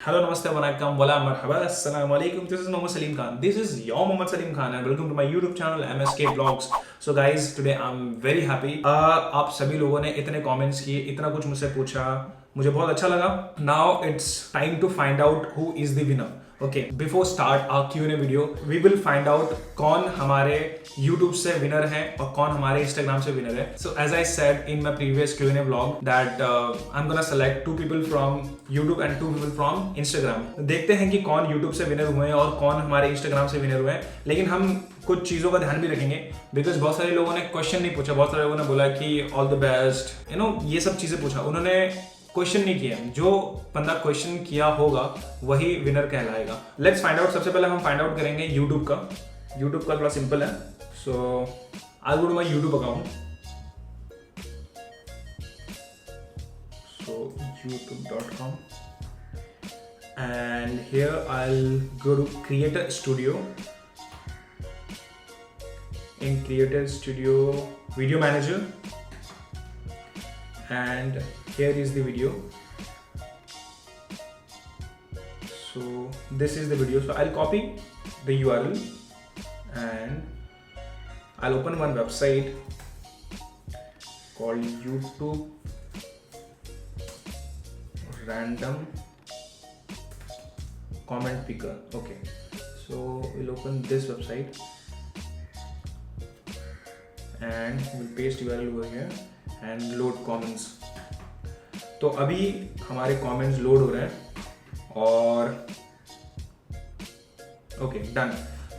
Hello, namaste, Vanakkam, wala marhaba, assalamu alaikum. This is Mohammad Salim Khan. This is your Mohammad Salim Khan and welcome to my YouTube channel MSK Vlogs. So guys, today I'm very happy. आप सभी लोगों ने इतने comments किए, इतना कुछ मुझसे पूछा, मुझे बहुत अच्छा लगा. Now it's time to find out who is the winner. Okay, before start our Q&A video, we will find out कौन हमारे YouTube से winner है और कौन हमारे Instagram से winner है. So as I said in my previous Q&A vlog that I'm gonna select 2 people from YouTube and 2 people from Instagram. देखते हैं कि कौन YouTube से winner हुए हैं और कौन हमारे Instagram से winner हुए हैं. लेकिन हम कुछ चीज़ों का ध्यान भी रखेंगे बिकॉज बहुत सारे लोगों ने क्वेश्चन नहीं पूछा, बहुत सारे लोगों ने बोला कि ऑल द बेस्ट, ये सब चीज़ें पूछा. उन्होंने क्वेश्चन नहीं किया. जो बंदा क्वेश्चन किया होगा वही विनर कहलाएगा. Let's find out. सबसे पहले हम फाइंड आउट करेंगे यूट्यूब का. यूट्यूब का थोड़ा सिंपल है. So I go to my YouTube account. So youtube.com and here I'll go to Creator Studio. In Creator Studio Video Manager, and here is the video. So this is the video. So I'll copy the URL and I'll open one website called YouTube Random Comment Picker. Okay, so we'll open this website and we'll paste URL over here and load comments. तो अभी हमारे comments load हो रहे हैं और okay done.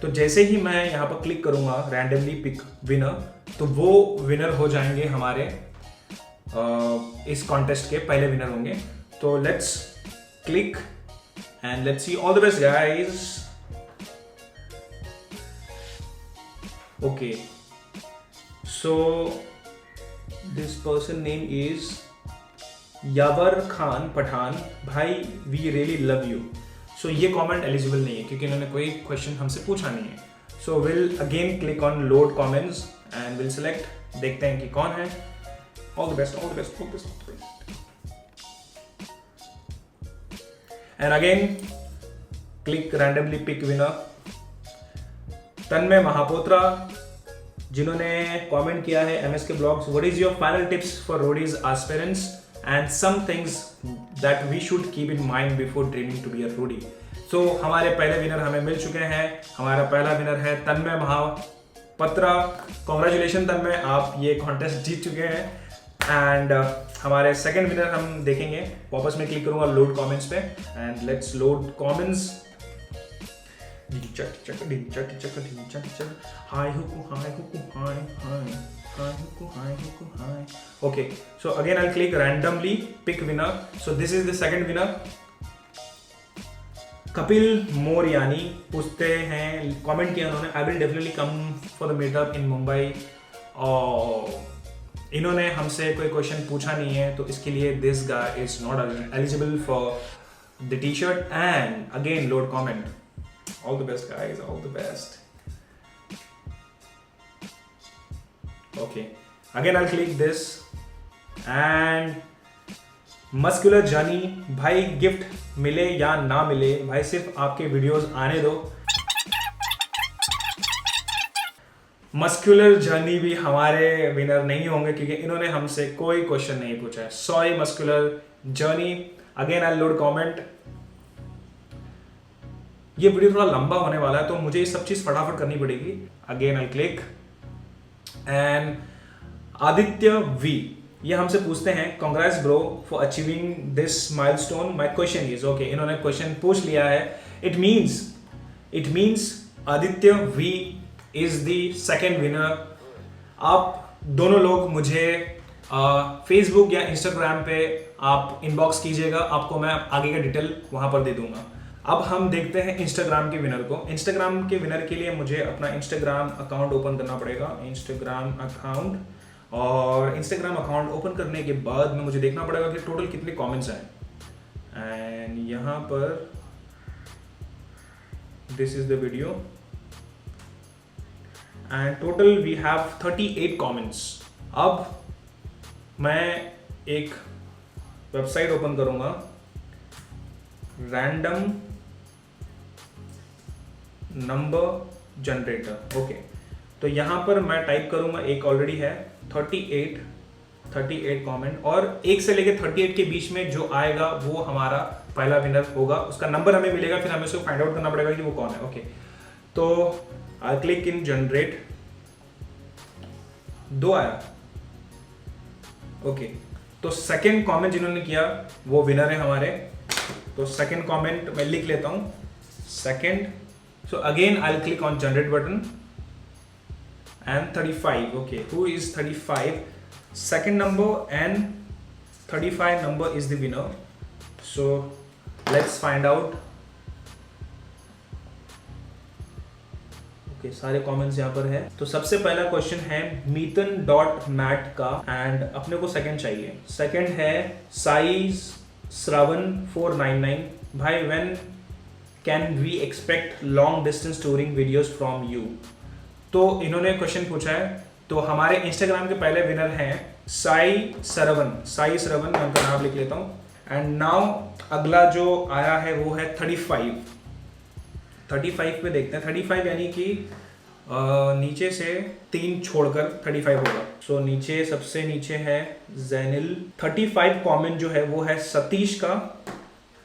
तो जैसे ही मैं यहाँ पर क्लिक करूँगा रैंडमली पिक विनर, तो वो विनर हो जाएंगे हमारे इस कॉन्टेस्ट के पहले विनर होंगे. तो let's click and let's see. All the best guys. Okay, so this person name is यावर खान पठान. भाई वी रियली लव यू. सो ये कमेंट एलिजिबल नहीं है क्योंकि इन्होंने कोई क्वेश्चन हमसे पूछा नहीं है. So will again click on load comments and will select. देखते हैं कि कौन है. All the best, all the best, all the best. And again click randomly pick winner. Tanmay Mahapatra जिन्होंने कमेंट किया है MSK Vlogs, what is your final tips for Roadies aspirants and some things that we should keep in mind before dreaming to be a Roadie. So हमारे पहले winner हमें मिल चुके हैं. हमारा पहला विनर है तन्मय महापत्रा. कॉन्ग्रेचुलेशन तन्मय, आप ये कॉन्टेस्ट जीत चुके हैं. एंड हमारे सेकेंड विनर हम देखेंगे. वापस मैं क्लिक करूंगा लोड कॉमेंट्स पे and let's load comments. Okay, so again I'll click randomly pick winner. So this is the second winner. Kapil Moriani पूछते हैं, कमेंट किया उन्होंने, I will definitely come for the meetup in Mumbai. और इन्होंने हमसे कोई क्वेश्चन पूछा नहीं है तो इसके लिए this guy is not eligible for the t-shirt. And again load comment. All the best guys, all the best. Okay, again I'll click this and muscular journey. भाई गिफ्ट मिले या ना मिले, भाई सिर्फ आपके वीडियोस आने दो. मस्कुलर जर्नी भी हमारे विनर नहीं होंगे क्योंकि इन्होंने हमसे कोई क्वेश्चन नहीं पूछा है. Sorry muscular journey. Again I load comment. ये वीडियो थोड़ा लंबा होने वाला है तो मुझे ये सब चीज फटाफट करनी पड़ेगी. Again I click and Aditya V ये हमसे पूछते हैं, congrats bro for achieving this milestone. My question is okay. इन्होंने क्वेश्चन पूछ लिया है. It means Aditya V is the second winner. आप दोनों लोग मुझे फेसबुक या इंस्टाग्राम पे आप इनबॉक्स कीजिएगा. आपको मैं आगे का डिटेल वहां पर दे दूंगा. अब हम देखते हैं इंस्टाग्राम के विनर को. इंस्टाग्राम के विनर के लिए मुझे अपना इंस्टाग्राम अकाउंट ओपन करना पड़ेगा. Instagram account. और इंस्टाग्राम अकाउंट ओपन करने के बाद में मुझे देखना पड़ेगा कि टोटल कितने कमेंट्स हैं. एंड यहाँ पर this is the video and total we have 38 comments. अब मैं एक वेबसाइट ओपन करूँगा रैंडम नंबर जनरेटर। ओके, तो यहाँ पर मैं टाइप करूँगा, एक ऑलरेडी है 38 कमेंट, और 1 से लेके 38 के बीच में जो आएगा वो हमारा पहला विनर होगा। उसका नंबर हमें मिलेगा, फिर हमें उसको फाइंड आउट करना पड़ेगा कि वो कौन है। ओके, तो आई क्लिक इन जनरेट, 2 आया। ओके, तो सेकंड कमेंट जिन्होंने किया वो विनर है हमारे। तो सेकंड कमेंट मैं लिख लेता हूं, second. So again I will click on generate button and 35। Okay, who is 35? Second number and 35 number is the winner. So let's find out. Okay, सारे कमेंट्स यहाँ पर है। तो सबसे पहला क्वेश्चन है मीतन.मैट का, एंड अपने को सेकंड चाहिए। सेकंड है साइज श्रवण 499। भाई, when can we expect long distance touring videos from you? तो इन्होंने क्वेश्चन पूछा है। तो हमारे इंस्टाग्राम के पहले विनर हैं साई श्रवण, मैं उनका नाम लिख लेता हूँ। एंड नाउ अगला जो आया है वो है 35 पे देखते हैं। 35 यानी कि नीचे से 3 छोड़कर 35 होगा। सो नीचे, सबसे नीचे है जैनिल। 35 कमेंट जो है वो है सतीश का।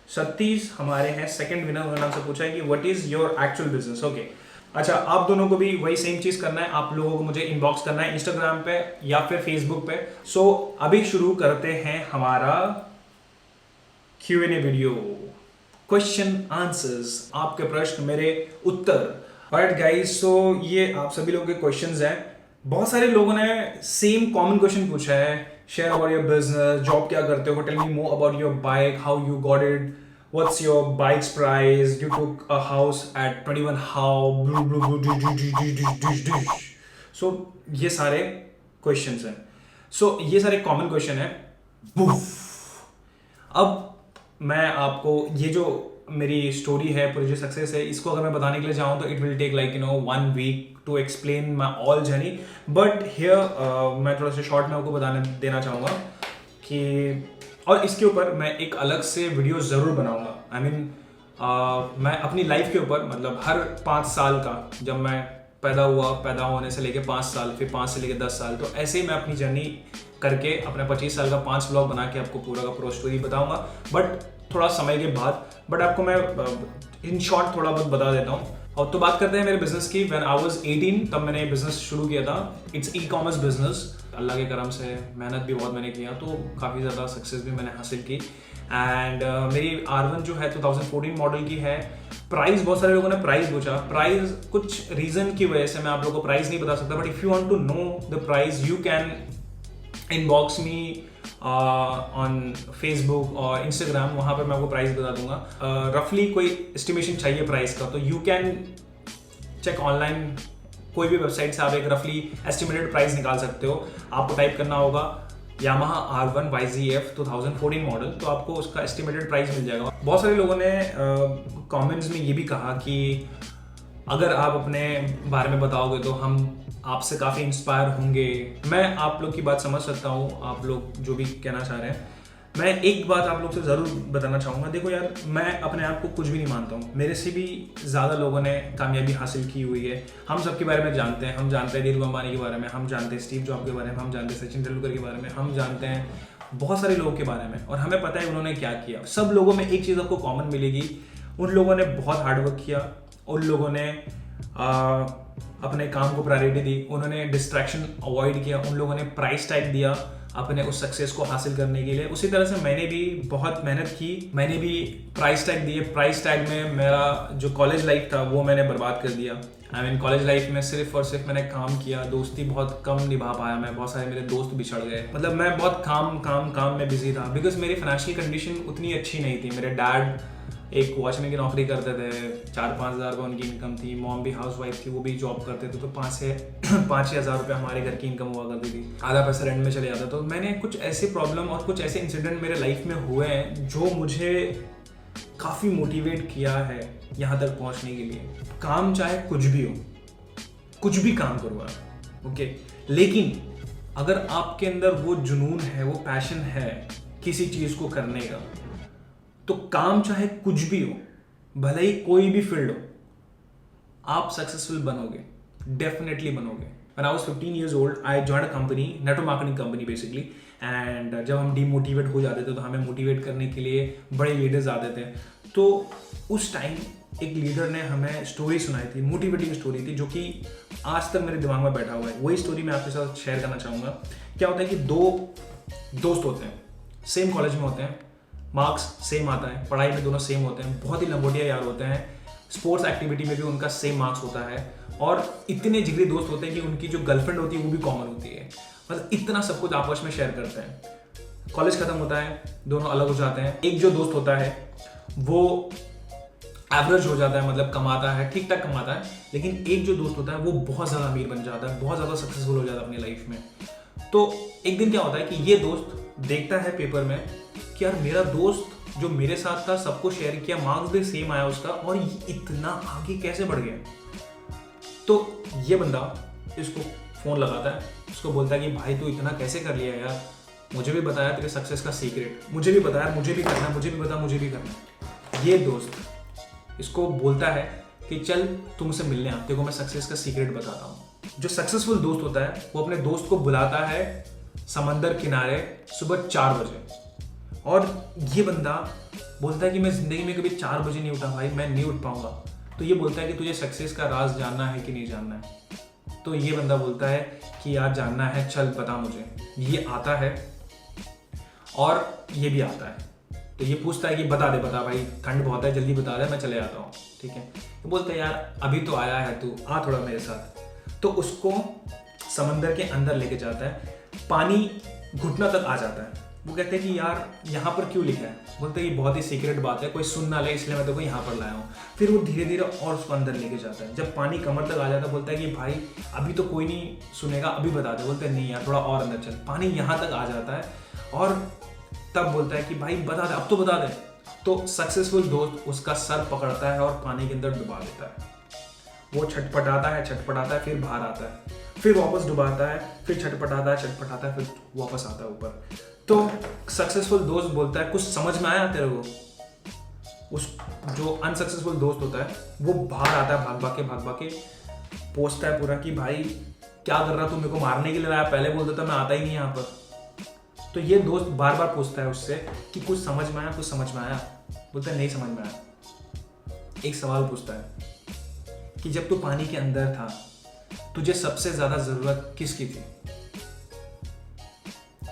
सतीश हमारे हैं सेकंड विनर। उन्होंने हमसे पूछा है कि what is your actual business. Okay, अच्छा, आप दोनों को भी वही सेम चीज करना है। आप लोगों को मुझे इनबॉक्स करना है इंस्टाग्राम पे या फिर फेसबुक पे। सो अभी शुरू करते हैं हमारा Q&A वीडियो, क्वेश्चन आंसर्स, आपके प्रश्न मेरे उत्तर। ऑलराइट गाइस, सो ये आप सभी लोगों के क्वेश्चंस हैं। बहुत सारे लोगों ने सेम कॉमन क्वेश्चन पूछा है, share about your business, job क्या करते हो, tell me more about your bike, how you got it, what's your bike's price, you took a house at 21 how, so ये सारे क्वेश्चंस हैं। सो ये सारे कॉमन क्वेश्चन है। अब मैं आपको ये जो मेरी स्टोरी है, पूरी जो सक्सेस है, इसको अगर मैं बताने के लिए जाऊँ तो it will take like 1 week to explain my all journey. But here मैं थोड़ा सा शॉर्ट में आपको बताने देना चाहूँगा कि, और इसके ऊपर मैं एक अलग से वीडियो ज़रूर बनाऊँगा। आई मीन मैं अपनी लाइफ के ऊपर, मतलब हर 5 साल का, जब मैं पैदा होने से लेके 5 साल, फिर 5 से लेके 10 साल, तो ऐसे ही मैं अपनी जर्नी करके अपने 25 साल का 5 व्लॉग बना के आपको पूरा का पूरा स्टोरी बताऊंगा, बट थोड़ा समय के बाद। बट आपको मैं इन शॉर्ट थोड़ा बहुत बता देता हूँ। और तो बात करते हैं मेरे बिजनेस की। व्हेन आई वाज 18 तब मैंने बिजनेस शुरू किया था। It's e-commerce business. अल्लाह के करम से मेहनत भी बहुत मैंने किया, तो काफ़ी ज़्यादा सक्सेस भी मैंने हासिल की। एंड मेरी R1 जो है 2014 मॉडल की है। प्राइस, बहुत सारे लोगों ने प्राइस पूछा। प्राइस कुछ रीज़न की वजह से मैं आप लोगों को प्राइस नहीं बता सकता, but if you want to know the price you can inbox me on Facebook और इंस्टाग्राम, वहाँ पर मैं आपको प्राइस बता दूंगा। रफली कोई एस्टिमेशन चाहिए प्राइस का तो यू कैन चेक ऑनलाइन, कोई भी वेबसाइट से आप एक रफली एस्टिमेटेड प्राइस निकाल सकते हो। आपको टाइप करना होगा यामाहा R1 YZF 2014 मॉडल, तो आपको उसका एस्टिमेटेड प्राइस मिल जाएगा। बहुत सारे लोगों ने कमेंट्स में ये भी कहा कि अगर आप अपने बारे में बताओगे तो हम आपसे काफ़ी इंस्पायर होंगे। मैं आप लोग की बात समझ सकता हूँ, आप लोग जो भी कहना चाह रहे हैं। मैं एक बात आप लोग से ज़रूर बताना चाहूँगा। देखो यार, मैं अपने आप को कुछ भी नहीं मानता हूँ। मेरे से भी ज़्यादा लोगों ने कामयाबी हासिल की हुई है। हम सबके बारे में जानते हैं। हम जानते हैं धीरू अंबानी के बारे में, हम जानते हैं स्टीव जॉब के बारे में, हम जानते हैं सचिन तेंदुलकर के बारे में, हम जानते हैं बहुत सारे लोगों के बारे में, और हमें पता है उन्होंने क्या किया। सब लोगों में एक चीज़ आपको कॉमन मिलेगी, उन लोगों ने बहुत हार्डवर्क किया, उन लोगों ने अपने काम को प्रायोरिटी दी, उन्होंने डिस्ट्रैक्शन अवॉइड किया, उन लोगों ने प्राइस टैग दिया अपने उस सक्सेस को हासिल करने के लिए। उसी तरह से मैंने भी बहुत मेहनत की, मैंने भी प्राइस टैग दिए। प्राइस टैग में मेरा जो कॉलेज लाइफ था वो मैंने बर्बाद कर दिया। आई मीन कॉलेज लाइफ में सिर्फ और सिर्फ मैंने काम किया, दोस्ती बहुत कम निभा पाया मैं, बहुत सारे मेरे दोस्त बिछड़ गए। मतलब मैं बहुत काम में बिजी था, बिकॉज मेरी फाइनेंशियल कंडीशन उतनी अच्छी नहीं थी। मेरे डैड एक वॉचमैन की नौकरी करते थे, 4-5 हज़ार रुपये उनकी इनकम थी। मॉम भी हाउस वाइफ थी, वो भी जॉब करते थे, तो 5-6 हज़ार रुपये हमारे घर की इनकम हुआ करती थी। आधा पैसा रेंट में चले जाता। तो मैंने कुछ ऐसे प्रॉब्लम और कुछ ऐसे इंसिडेंट मेरे लाइफ में हुए हैं जो मुझे काफ़ी मोटिवेट किया है यहाँ तक पहुँचने के लिए। काम चाहे कुछ भी हो, कुछ भी काम करो आप, ओके, लेकिन अगर आपके अंदर वो जुनून है, वो पैशन है किसी चीज़ को करने का, तो काम चाहे कुछ भी हो, भले ही कोई भी फील्ड हो, आप सक्सेसफुल बनोगे, डेफिनेटली बनोगे। When I was 15 years old, I joined a company, network marketing company basically, and जब हम डीमोटिवेट हो जाते थे तो हमें मोटिवेट करने के लिए बड़े लीडर्स आते थे। तो उस टाइम एक लीडर ने हमें स्टोरी सुनाई थी, मोटिवेटिंग स्टोरी थी, जो कि आज तक मेरे दिमाग में बैठा हुआ है। वही स्टोरी मैं आपके साथ शेयर करना चाहूँगा। क्या होता है कि दो दोस्त होते हैं, सेम कॉलेज में होते हैं, मार्क्स सेम आता है, पढ़ाई में दोनों सेम होते हैं, बहुत ही लंगोटिया यार होते हैं, स्पोर्ट्स एक्टिविटी में भी उनका सेम मार्क्स होता है, और इतने जिगरी दोस्त होते हैं कि उनकी जो गर्लफ्रेंड होती है वो भी कॉमन होती है। मतलब इतना सब कुछ आपस में शेयर करते हैं। कॉलेज खत्म होता है, दोनों अलग हो जाते हैं। एक जो दोस्त होता है वो एवरेज हो जाता है, मतलब कमाता है, ठीक ठाक कमाता है, लेकिन एक जो दोस्त होता है वो बहुत ज़्यादा अमीर बन जाता है, बहुत ज़्यादा सक्सेसफुल हो जाता है अपनी लाइफ में। तो एक दिन क्या होता है कि ये दोस्त देखता है पेपर में कि यार मेरा दोस्त जो मेरे साथ था, सबको शेयर किया, मार्क्स भी सेम आया उसका, और ये इतना आगे कैसे बढ़ गया। तो ये बंदा इसको फ़ोन लगाता है, उसको बोलता है कि भाई तू इतना कैसे कर लिया यार, मुझे भी बताया तेरे सक्सेस का सीक्रेट, मुझे भी बताया, मुझे भी करना, मुझे भी बता, मुझे भी करना। ये दोस्त इसको बोलता है कि चल तू मुझसे मिलने आ, तेरे को मैं सक्सेस का सीक्रेट बताता हूँ। जो सक्सेसफुल दोस्त होता है वो अपने दोस्त को बुलाता है समंदर किनारे सुबह 4 बजे, और ये बंदा बोलता है कि मैं ज़िंदगी में कभी 4 बजे नहीं उठा भाई, मैं नहीं उठ पाऊंगा। तो ये बोलता है कि तुझे सक्सेस का राज जानना है कि नहीं जानना है। तो ये बंदा बोलता है कि यार जानना है, चल बता मुझे। ये आता है और ये भी आता है, तो ये पूछता है कि बता दे, बता भाई, ठंड बहुत है, जल्दी बता दे, मैं चले आता हूँ, ठीक है। तो बोलता है यार अभी तो आया है तू, आ थोड़ा मेरे साथ। तो उसको समंदर के अंदर लेके जाता है, पानी घुटना तक आ जाता है। वो कहते हैं कि यार यहाँ पर क्यों लिखा है। बोलते हैं ये बहुत ही सीक्रेट बात है, कोई सुन ना ले, इसलिए मैं तेको यहाँ पर लाया हूँ। फिर वो धीरे धीरे और उसको अंदर लेके जाता है। जब पानी कमर तक आ जाता है बोलता है कि भाई अभी तो कोई नहीं सुनेगा, अभी बता दे। बोलते हैं नहीं यार थोड़ा और अंदर चल। पानी यहाँ तक आ जाता है और तब बोलता है कि भाई बता दे, अब तो बता दे। तो सक्सेसफुल दोस्त उसका सर पकड़ता है और पानी के अंदर डुबा देता है। वो छटपटाता है, फिर बाहर आता है, फिर वापस डुबाता है, फिर छटपटाता है, फिर वापस आता है ऊपर। तो सक्सेसफुल दोस्त बोलता है कुछ समझ में आया तेरे को। उस जो अनसक्सेसफुल दोस्त होता है वो बाहर आता है, भाग भाग के पूछता है पूरा कि भाई क्या कर रहा तू, मेरे को मारने के लिए आया, पहले बोल देता मैं आता ही नहीं यहाँ पर। तो ये दोस्त बार बार पूछता है उससे कि कुछ समझ में आया। बोलता है नहीं समझ में आया। एक सवाल पूछता है कि जब तू पानी के अंदर था तुझे सबसे ज्यादा जरूरत किसकी थी?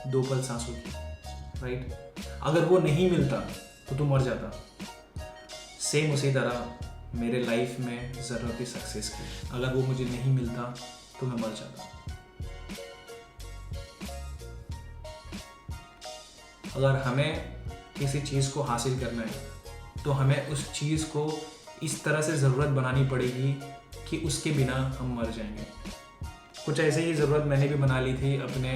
2 पल सांसों की, राइट? अगर वो नहीं मिलता तो तू मर जाता। सेम उसी तरह मेरे लाइफ में जरूरत थी सक्सेस की, अगर वो मुझे नहीं मिलता तो मैं मर जाता। अगर हमें किसी चीज को हासिल करना है तो हमें उस चीज को इस तरह से ज़रूरत बनानी पड़ेगी कि उसके बिना हम मर जाएंगे। कुछ ऐसे ही ज़रूरत मैंने भी बना ली थी अपने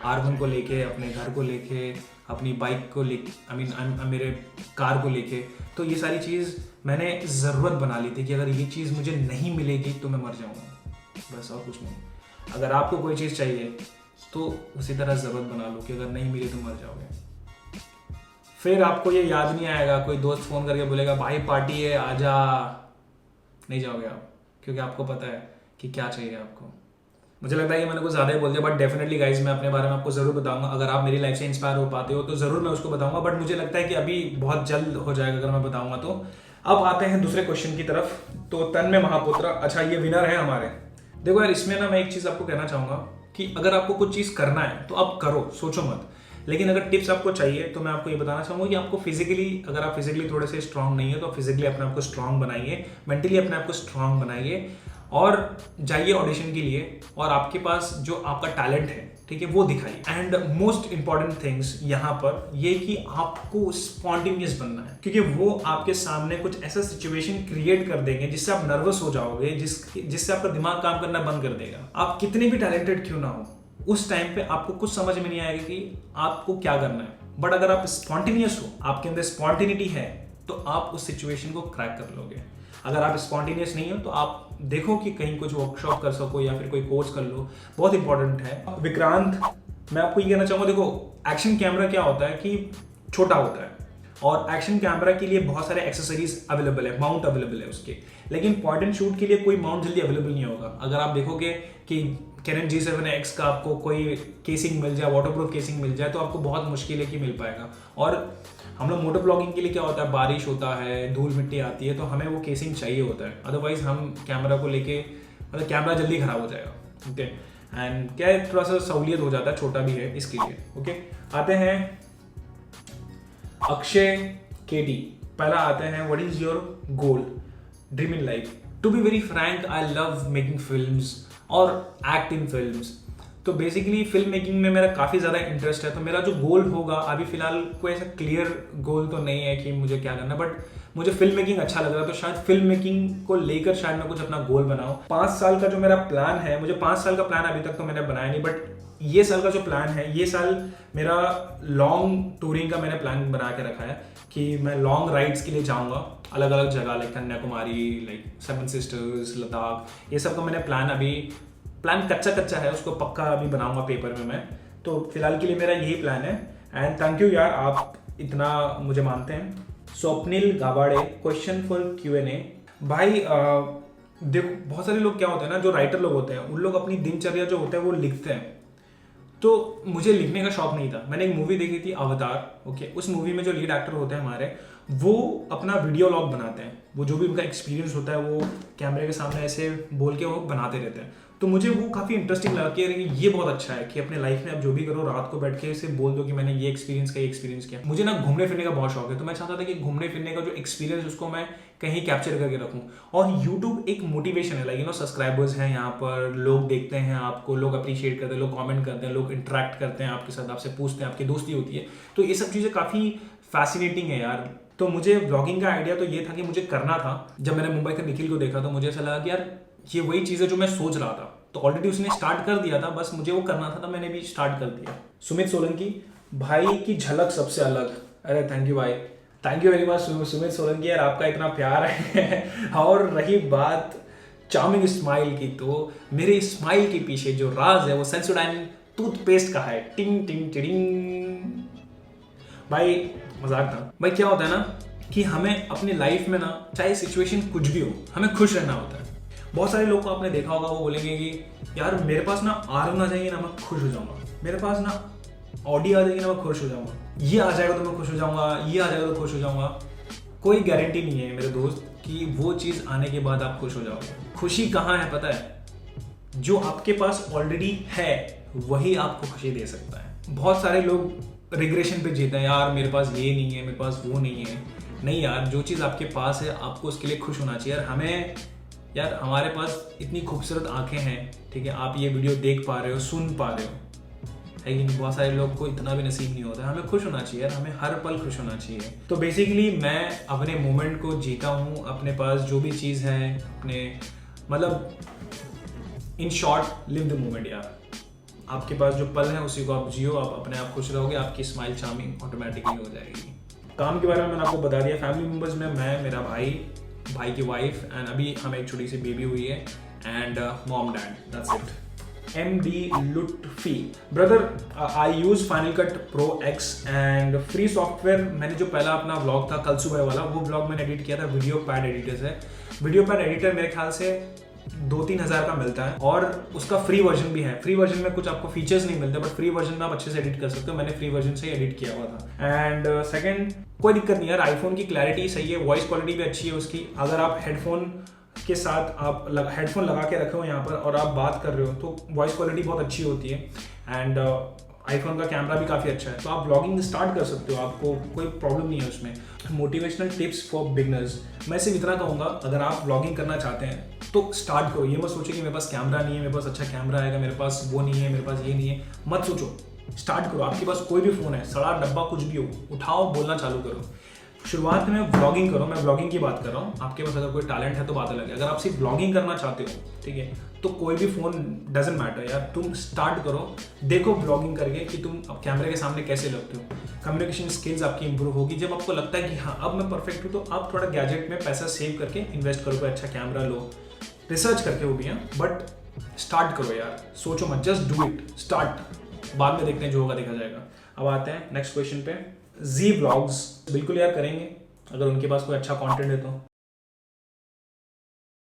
R1 को लेके, अपने घर को लेके, अपनी बाइक को लेके, मेरे कार को लेके। तो ये सारी चीज़ मैंने ज़रूरत बना ली थी कि अगर ये चीज़ मुझे नहीं मिलेगी तो मैं मर जाऊँगा, बस और कुछ नहीं। अगर आपको कोई चीज़ चाहिए तो उसी तरह ज़रूरत बना लो कि अगर नहीं मिली तो मर जाओगे। फिर आपको ये याद नहीं आएगा, कोई दोस्त फ़ोन करके बोलेगा भाई पार्टी है आजा, नहीं जाओगे आप, क्योंकि आपको पता है कि क्या चाहिए आपको। मुझे लगता है कि मैंने कुछ ज़्यादा ही बोल दिया, बट डेफिनेटली गाइज मैं अपने बारे में आपको ज़रूर बताऊंगा। अगर आप मेरी लाइफ से इंस्पायर हो पाते हो तो ज़रूर मैं उसको बताऊंगा, बट मुझे लगता है कि अभी बहुत जल्द हो जाएगा अगर मैं बताऊंगा तो। अब आते हैं दूसरे क्वेश्चन की तरफ। तो तन्मय महापुत्र, अच्छा ये विनर है हमारे। देखो यार इसमें ना मैं एक चीज़ आपको कहना चाहूँगा कि अगर आपको कुछ चीज़ करना है तो आप करो, सोचो मत। लेकिन अगर टिप्स आपको चाहिए तो मैं आपको ये बताना चाहूँगा कि आपको फिजिकली, अगर आप फिजिकली थोड़े से स्ट्रांग नहीं है तो फिजिकली अपने आप को स्ट्रांग बनाइए, मेंटली अपने आप को स्ट्रांग बनाइए और जाइए ऑडिशन के लिए, और आपके पास जो आपका टैलेंट है, ठीक है, वो दिखाइए। एंड मोस्ट इंपॉर्टेंट थिंग्स यहाँ पर ये कि आपको स्पॉन्टेनियस बनना है, क्योंकि वो आपके सामने कुछ ऐसा सिचुएशन क्रिएट कर देंगे जिससे आप नर्वस हो जाओगे, जिससे आपका दिमाग काम करना बंद कर देगा। आप कितने भी टैलेंटेड क्यों ना हो, उस टाइम पे आपको कुछ समझ में नहीं आएगा कि आपको क्या करना है। बट अगर आप स्पॉन्टेनियस हो, आपके अंदर स्पॉन्टेनिटी है, तो आप उस सिचुएशन को क्रैक कर लोगे। अगर आप स्पॉन्टेनियस नहीं हो तो आप देखो कि कहीं कुछ वर्कशॉप कर सको या फिर कोई कोर्स कर लो, बहुत इंपॉर्टेंट है। विक्रांत, मैं आपको ये कहना चाहूँगा, देखो एक्शन कैमरा क्या होता है कि छोटा होता है, और एक्शन कैमरा के लिए बहुत सारे एक्सेसरीज अवेलेबल है, माउंट अवेलेबल है उसके, लेकिन पॉइंट एंड शूट के लिए कोई माउंट जल्दी अवेलेबल नहीं होगा। अगर आप देखोगे कि कैनन G7X का आपको कोई केसिंग मिल जाए, वाटरप्रूफ केसिंग मिल जाए, तो आपको बहुत मुश्किल है कि मिल पाएगा। और हम लोग मोटर ब्लॉगिंग के लिए क्या होता है, बारिश होता है, धूल मिट्टी आती है, तो हमें वो केसिंग चाहिए होता है, अदरवाइज हम कैमरा को लेके मतलब कैमरा जल्दी खराब हो जाएगा। ओके, एंड क्या है, थोड़ा सा सहूलियत हो जाता है, छोटा भी है इसके लिए। ओके, आते हैं अक्षय केटी। पहला आते हैं, what is your goal, dream in life? To be very frank, I love making films और एक्ट इन फिल्म्स। तो बेसिकली फिल्म मेकिंग में मेरा काफ़ी ज़्यादा इंटरेस्ट है। तो मेरा जो गोल होगा, अभी फिलहाल कोई ऐसा क्लियर गोल तो नहीं है कि मुझे क्या करना है, बट मुझे फिल्म मेकिंग अच्छा लग रहा है, तो शायद फिल्म मेकिंग को लेकर शायद मैं कुछ अपना गोल बनाऊं। 5 साल का जो मेरा प्लान है, मुझे 5 साल का प्लान अभी तक तो मैंने बनाया नहीं, बट ये साल का जो प्लान है, ये साल मेरा लॉन्ग टूरिंग का मैंने प्लान बना के रखा है कि मैं लॉन्ग राइड्स के लिए जाऊंगा अलग अलग जगह, like Kanyakumari, like 7 sisters, Ladakh, ये सब का मैंने प्लान कच्चा है, उसको पक्का अभी बनाऊंगा पेपर में मैं। तो फिलहाल के लिए मेरा यही प्लान है। एंड थैंक यू यार, आप इतना मुझे मानते हैं। Swapnil Gabade, question for Q&A। भाई देखो, बहुत सारे लोग क्या होते हैं ना, जो राइटर लोग होते हैं, उन लोग अपनी दिनचर्या जो होता है वो लिखते हैं। तो मुझे लिखने का शौक नहीं था। मैंने एक मूवी देखी थी अवतार, ओके, उस मूवी में जो लीड एक्टर होते हैं हमारे, वो अपना वीडियो लॉग बनाते हैं, वो जो भी उनका एक्सपीरियंस होता है वो कैमरे के सामने ऐसे बोल के वो बनाते रहते हैं। तो मुझे वो काफ़ी इंटरेस्टिंग लगा कि ये बहुत अच्छा है कि अपने लाइफ में आप जो भी करो, रात को बैठ के इसे बोल दो कि मैंने ये एक्सपीरियंस किया। मुझे ना घूमने फिरने का बहुत शौक है, तो मैं चाहता था कि घूमने फिरने का जो एक्सपीरियंस उसको मैं कहीं कैप्चर करके रखूं। और यूट्यूब एक मोटिवेशन है, लाइक सब्सक्राइबर्स हैं यहाँ पर, लोग देखते हैं आपको, लोग अप्रिशिएट करते हैं, लोग कॉमेंट करते हैं, लोग इंटरेक्ट करते हैं आपके साथ, आपसे पूछते हैं, आपकी दोस्ती होती है। तो ये सब चीज़ें काफ़ी फैसिनेटिंग है यार। तो मुझे ब्लॉगिंग का आइडिया तो ये था कि मुझे करना था। जब मैंने मुंबई के निखिल को देखा तो मुझे ऐसा लगा कि यार ये वही चीज़ है जो मैं सोच रहा था। तो ऑलरेडी उसने स्टार्ट कर दिया था, बस मुझे वो करना था, तो मैंने भी स्टार्ट कर दिया। सुमित सोलंकी, भाई की झलक सबसे अलग। अरे थैंक यू भाई, thank you very much Sumit Solanki यार, आपका इतना प्यार है। और रही बात चार्मिंग स्माइल की, तो मेरे स्माइल के पीछे जो राज है वो सेंसोडाइन टूथपेस्ट का है। टिंग टिंग टिंग। भाई मजाक था। भाई क्या होता है ना कि हमें अपनी लाइफ में ना, चाहे सिचुएशन कुछ भी हो, हमें खुश रहना होता है। बहुत सारे लोग को आपने देखा होगा, वो बोलेंगे कि यार मेरे पास ना आर आ जाएगी ना मैं खुश हो जाऊंगा, मेरे पास ना ऑडी आ जाएगी ना मैं खुश हो जाऊंगा, ये आ जाएगा तो मैं खुश हो जाऊंगा, ये आ जाएगा तो खुश हो जाऊंगा। कोई गारंटी नहीं है मेरे दोस्त कि वो चीज़ आने के बाद आप खुश हो जाओगे। खुशी कहाँ है पता है? जो आपके पास ऑलरेडी है वही आपको खुशी दे सकता है। बहुत सारे लोग रिग्रेशन पे जीते हैं, यार मेरे पास ये नहीं है, मेरे पास वो नहीं है। नहीं यार, जो चीज़ आपके पास है आपको उसके लिए खुश होना चाहिए। यार हमारे पास इतनी खूबसूरत आंखें हैं, ठीक है, आप ये वीडियो देख पा रहे हो, सुन पा रहे हो, है कि बहुत सारे लोग को इतना भी नसीब नहीं होता। हमें खुश होना चाहिए यार, हमें हर पल खुश होना चाहिए। तो बेसिकली मैं अपने मोमेंट को जीता हूँ, अपने पास जो भी चीज़ है, अपने मतलब in short live the moment यार। आपके पास जो पल है उसी को आप जियो, आप अपने आप खुश रहोगे, आपकी स्माइल चार्मिंग ऑटोमेटिकली हो जाएगी। काम के बारे में मैंने आपको बता दिया। फैमिली मेम्बर्स में मैं, मेरा भाई की वाइफ, एंड अभी हमें एक छोटी सी बेबी हुई है, and mom dad, that's it. MD लुटफी, brother I use final cut pro X and free software. मैंने जो पहला अपना व्लॉग था कल सुबह वाला, वो व्लॉग मैंने एडिट किया था वीडियो पैड एडिटर से। वीडियो पैड एडिटर मेरे ख्याल से 2-3 हज़ार का मिलता है, और उसका फ्री वर्जन भी है। फ्री वर्जन में कुछ आपको फीचर्स नहीं मिलते, बट फ्री वर्जन में आप अच्छे से एडिट कर सकते हो। मैंने फ्री वर्जन से एडिट किया हुआ था। एंड सेकंड, कोई दिक्कत नहीं यार, आईफोन की क्लैरिटी सही है, वॉइस क्वालिटी भी अच्छी है उसकी। अगर आप हेडफोन के साथ आप हेडफोन लगा के रखे हो यहाँ पर और आप बात कर रहे हो तो वॉइस क्वालिटी बहुत अच्छी होती है। एंड आईफोन का कैमरा भी काफ़ी अच्छा है, तो आप ब्लॉगिंग स्टार्ट कर सकते हो, आपको कोई प्रॉब्लम नहीं है उसमें। मोटिवेशनल टिप्स फॉर बिगनर्स, मैं सिर्फ इतना कहूँगा, अगर आप ब्लॉगिंग करना चाहते हैं तो स्टार्ट करो। ये मत सोचो कि मेरे पास कैमरा नहीं है, मेरे पास अच्छा कैमरा आएगा, मेरे पास वो नहीं है, मेरे पास ये नहीं है, मत सोचो। स्टार्ट करो। आपके पास कोई भी फ़ोन है, सड़ा डब्बा कुछ भी हो, उठाओ, बोलना चालू करो। शुरुआत में ब्लॉगिंग करो, मैं ब्लॉगिंग की बात कर रहा हूँ। आपके पास अगर कोई टैलेंट है तो बात अलग है। अगर आप सिर्फ ब्लॉगिंग करना चाहते हो, ठीक है, तो कोई भी फ़ोन डजेंट मैटर यार, तुम स्टार्ट करो। देखो ब्लॉगिंग करके कि तुम अब कैमरे के सामने कैसे लगते हो। कम्युनिकेशन स्किल्स आपकी इंप्रूव होगी। जब आपको लगता है कि हाँ अब मैं परफेक्ट हूँ, तो आप थोड़ा गैजेट में पैसा सेव करके इन्वेस्ट करो, कोई अच्छा कैमरा लो, रिसर्च करके वो भी है, बट स्टार्ट करो यार, सोचो मत, जस्ट डू इट, स्टार्ट। बाद में देखते हैं, जो होगा देखा जाएगा। अब आते हैं नेक्स्ट क्वेश्चन पे। जी व्लॉग्स, बिल्कुल यार करेंगे अगर उनके पास कोई अच्छा कंटेंट है तो।